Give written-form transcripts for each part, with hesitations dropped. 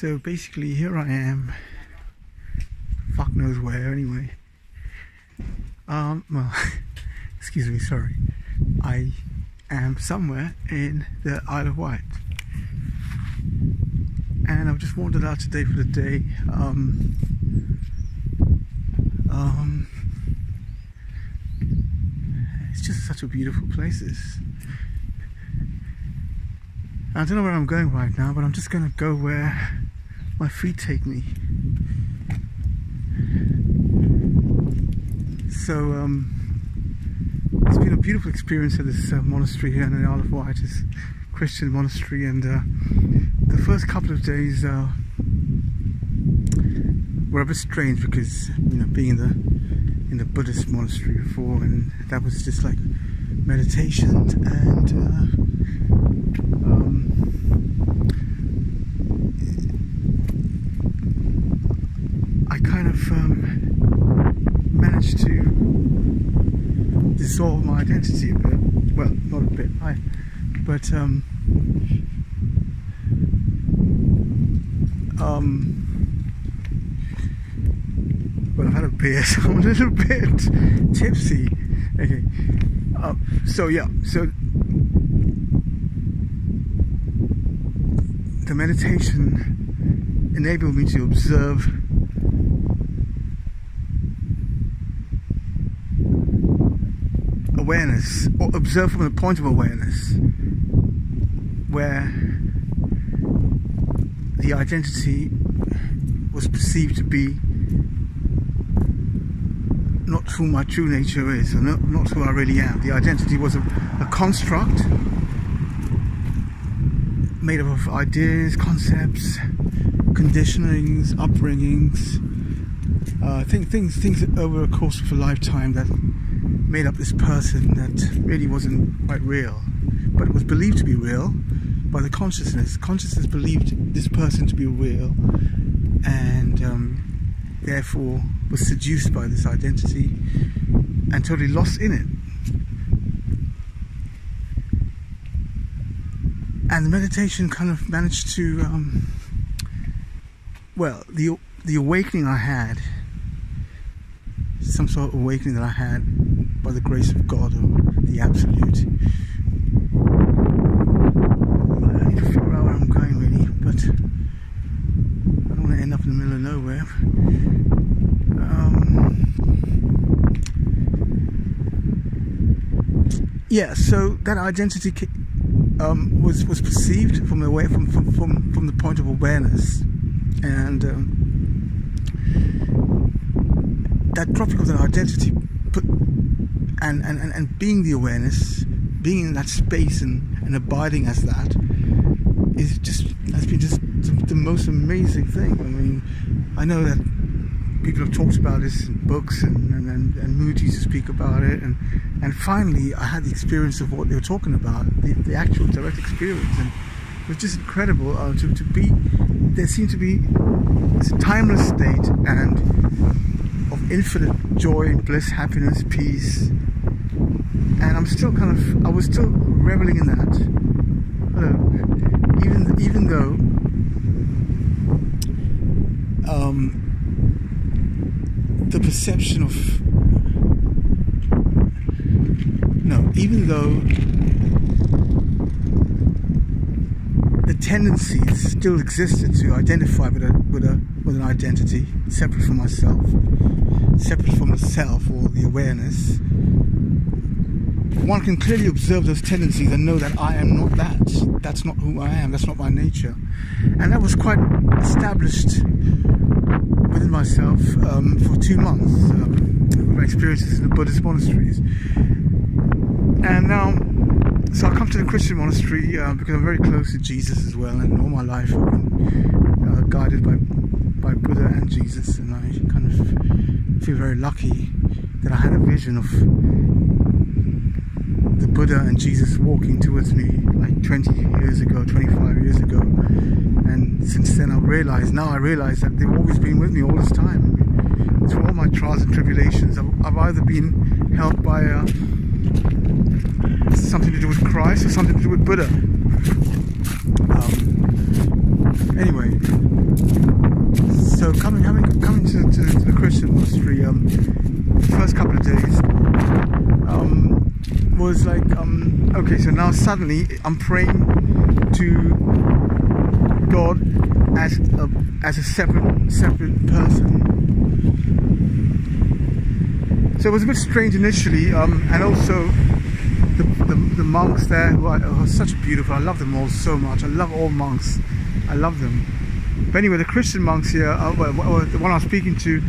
So basically here I am, fuck knows where anyway. Well, excuse me, sorry. I am somewhere in the Isle of Wight. And I've just wandered out today for the day. It's just such a beautiful place. I don't know where I'm going right now, but I'm just going to go where my feet take me. So it's been a beautiful experience at this monastery here in the Isle of Wight. It's a Christian monastery, and the first couple of days were a bit strange because, you know, being in the Buddhist monastery before, and that was just like meditation, and I kind of managed to dissolve my identity a bit. Well, not a bit, but well, I've had a beer, so I'm a little bit tipsy. Okay, so yeah, so the meditation enabled me to observe awareness, or observe from the point of awareness, where the identity was perceived to be not who my true nature is, or not who I really am. The identity was a construct made up of ideas, concepts, conditionings, upbringings, things that over a course of a lifetime that made up this person that really wasn't quite real, but it was believed to be real by the consciousness. Consciousness believed this person to be real, and therefore was seduced by this identity and totally lost in it. And the meditation kind of managed to, well, the awakening I had, some sort of awakening that I had by the grace of God, or the Absolute. I need to figure out where I'm going really, but I don't want to end up in the middle of nowhere. Yeah, so that identity was perceived from the point of awareness, and that dropping of that identity and being the awareness, being in that space and abiding as that, has been just the most amazing thing. I mean, I know that people have talked about this in books and Moody used to speak about it, and finally I had the experience of what they were talking about, the actual direct experience, and it was just incredible to be. There seemed to be this timeless state and of infinite joy, bliss, happiness, peace, and I was still reveling in that. Even though the perception of even though the tendencies still existed to identify with an identity separate from myself, separate from the self or the awareness, one can clearly observe those tendencies and know that I am not that. That's not who I am. That's not my nature. And that was quite established within myself for 2 months with my experiences in the Buddhist monasteries. And now, so I come to the Christian monastery because I'm very close to Jesus as well, and all my life I've been guided by Buddha and Jesus, and I kind of feel very lucky that I had a vision of the Buddha and Jesus walking towards me like 20 years ago, 25 years ago, and since then I realize that they've always been with me all this time. Through all my trials and tribulations, I've either been helped by something to do with Christ or something to do with Buddha. Anyway, So coming to the Christian monastery, the first couple of days was like, okay, so now suddenly I'm praying to God as a separate person. So it was a bit strange initially, and also the monks there who are such beautiful. I love them all so much. I love all monks. I love them. But anyway, the Christian monks here, the one I was speaking to,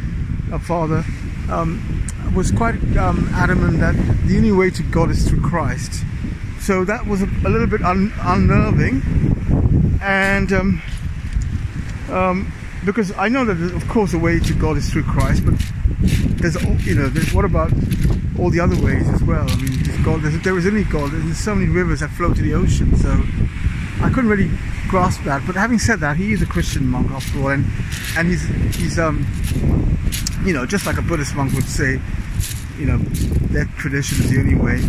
Father, was quite adamant that the only way to God is through Christ. So that was a little bit unnerving, and because I know that of course the way to God is through Christ, but there's what about all the other ways as well? I mean, there is only God. There's so many rivers that flow to the ocean. So I couldn't really grasp that. But having said that, he is a Christian monk after all, and he's just like a Buddhist monk would say, their tradition is the only way.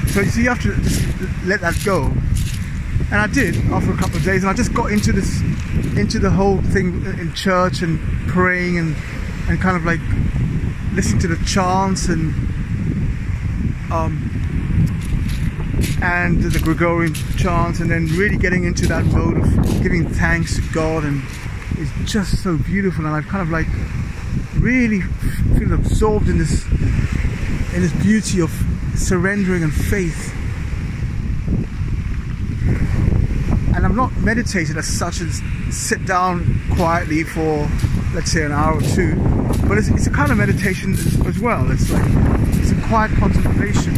So you have to just let that go. And I did after a couple of days, and I just got into the whole thing in church and praying and kind of like listening to the chants and the Gregorian chants, and then really getting into that mode of giving thanks to God, and it's just so beautiful. And I've kind of like really feel absorbed in this beauty of surrendering and faith. And I'm not meditated as such as sit down quietly for, let's say, an hour or two, but it's a kind of meditation as well. It's a quiet contemplation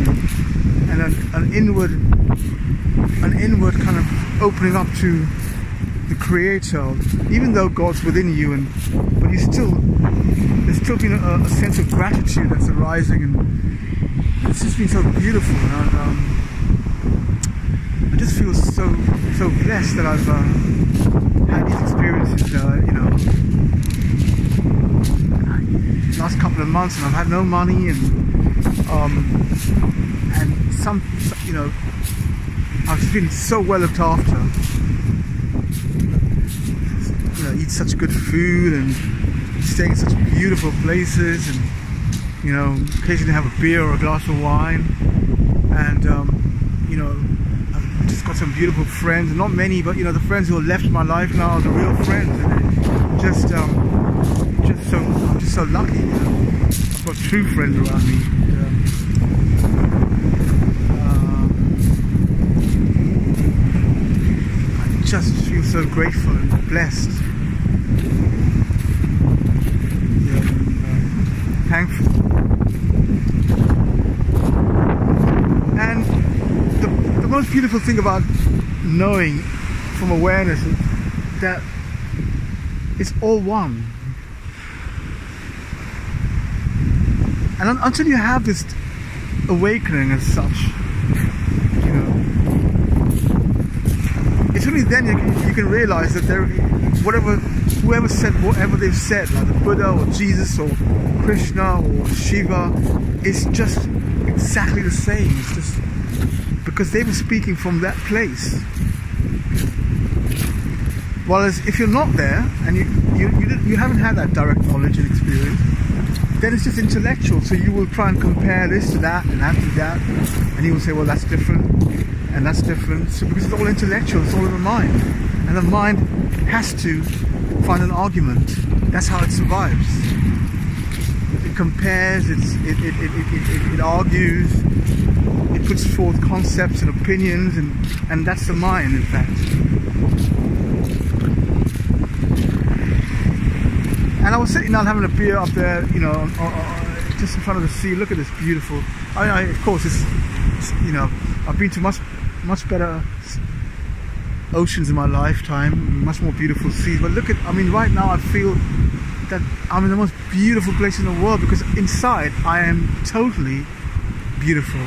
and an inward kind of opening up to the Creator, even though God's within you, but there's still been a sense of gratitude that's arising, and it's just been so beautiful. And I just feel so blessed that I've had these experiences, last couple of months, and I've had no money, and I've just been so well looked after. Eat such good food and staying in such beautiful places, and occasionally have a beer or a glass of wine, and I've just got some beautiful friends, and not many, but the friends who have left my life now are the real friends, and I'm just so lucky. I've got true friends around me. I just feel so grateful and blessed. Thankful. And the most beautiful thing about knowing from awareness is that it's all one. And until you have this awakening as such, it's only then you can realize that whoever said whatever they've said, like the Buddha or Jesus or Krishna or Shiva, is just exactly the same. It's just because they were speaking from that place. Whereas if you're not there and you haven't had that direct knowledge and experience, then it's just intellectual. So you will try and compare this to that and that to that, and you will say, well, that's different and that's different. So because it's all intellectual, it's all in the mind, and the mind has to find an argument. That's how it survives. It compares, it argues, it puts forth concepts and opinions, and that's the mind, in fact. And I was sitting down having a beer up there, just in front of the sea. Look at this beautiful. Of course, I've been to much better oceans in my lifetime, much more beautiful seas. But look at, right now I feel that I'm in the most beautiful place in the world, because inside I am totally beautiful.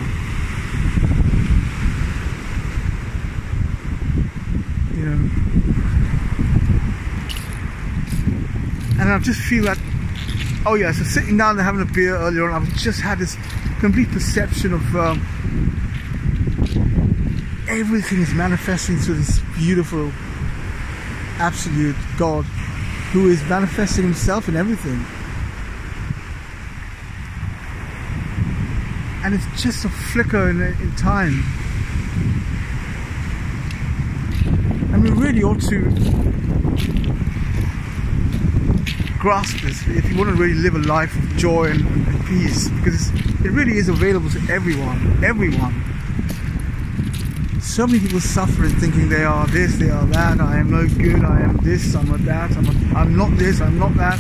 And I just feel that, so sitting down and having a beer earlier on, I've just had this complete perception of everything is manifesting through this beautiful, absolute God who is manifesting himself in everything. And it's just a flicker in time. And we really ought to grasp this if you want to really live a life of joy and peace, because it really is available to everyone. So many people suffering, thinking they are this, they are that, I am no good, I am this, I'm not that, I'm not this, I'm not that.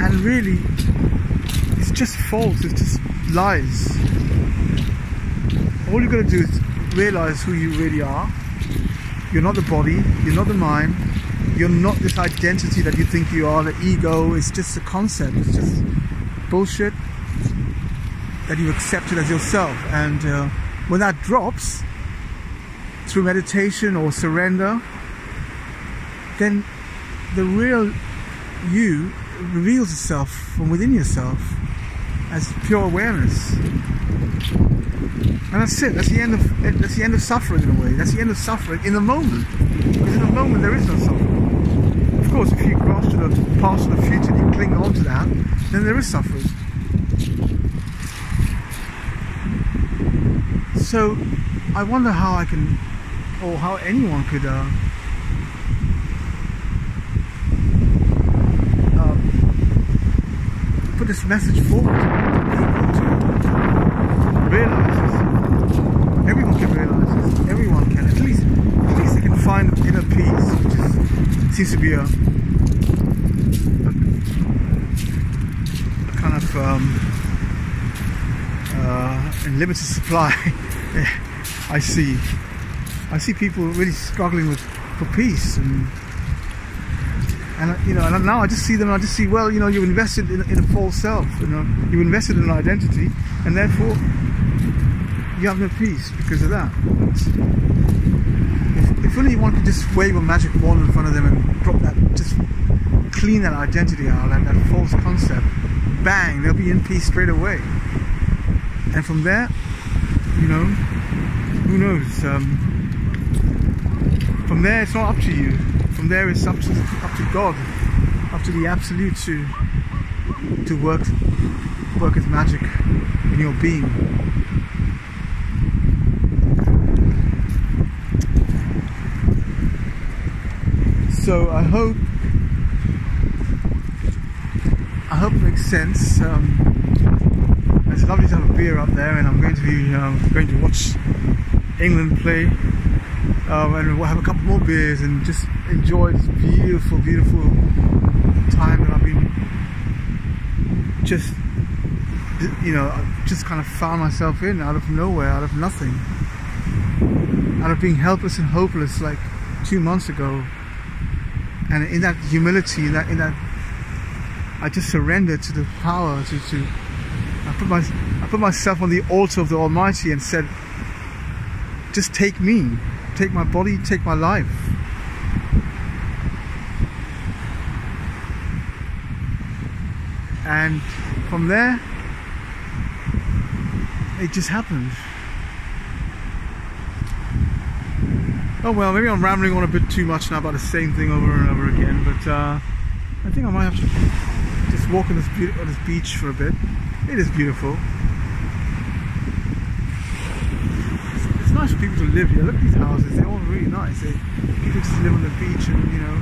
And really, it's just false, it's just lies. All you've got to do is realize who you really are. You're not the body, you're not the mind, you're not this identity that you think you are, the ego. It's just a concept, it's just bullshit that you've accepted as yourself. And when that drops, through meditation or surrender, then the real you reveals itself from within yourself as pure awareness. And that's it. That's the end of suffering in a way. That's the end of suffering in the moment. Because in the moment there is no suffering. Of course, if you grasp to the past or the future and you cling on to that, then there is suffering. So I wonder how I can, or how anyone could put this message forward to realize this. Everyone can realize this. Everyone can. At least they can find inner peace, which seems to be a kind of in limited supply. I see people really struggling for peace, and you know, and now I just see them. And I just see, well, you know, you've invested in a false self. You know, you've invested in an identity, and therefore you have no peace because of that. If only one could just wave a magic wand in front of them and drop that, just clean that identity out, that false concept. Bang, they'll be in peace straight away. And from there, you know, who knows? From there, it's not up to you. From there, it's up to God, up to the Absolute to work His magic in your being. So I hope it makes sense. It's lovely to have a beer up there, and I'm going to be going to watch England play, and we'll have a couple more beers and just enjoy this beautiful, beautiful time that I've been just, you know, I've just kind of found myself in out of nowhere, out of nothing, out of being helpless and hopeless like 2 months ago. And in that humility, in that I just surrendered to the power I put myself on the altar of the Almighty and said, just take me, take my body, take my life. And from there, it just happened. Oh well, maybe I'm rambling on a bit too much now about the same thing over and over again, but I think I might have to just walk on this beach for a bit. It is beautiful. It's nice for people to live here. Look at these houses, they're all really nice. People just live on the beach, and you know,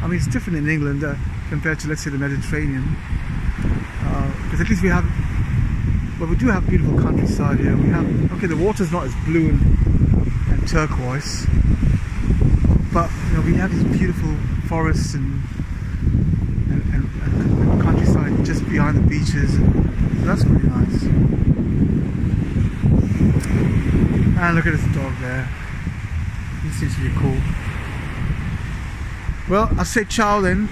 I mean, it's different in England compared to, let's say, the Mediterranean, because at least we do have beautiful countryside here. We have, okay, the water's not as blue and turquoise, but you know, we have these beautiful forests and countryside just behind the beaches, and that's really nice. And look at this dog there, he seems to be cool. Well, I'll say ciao then.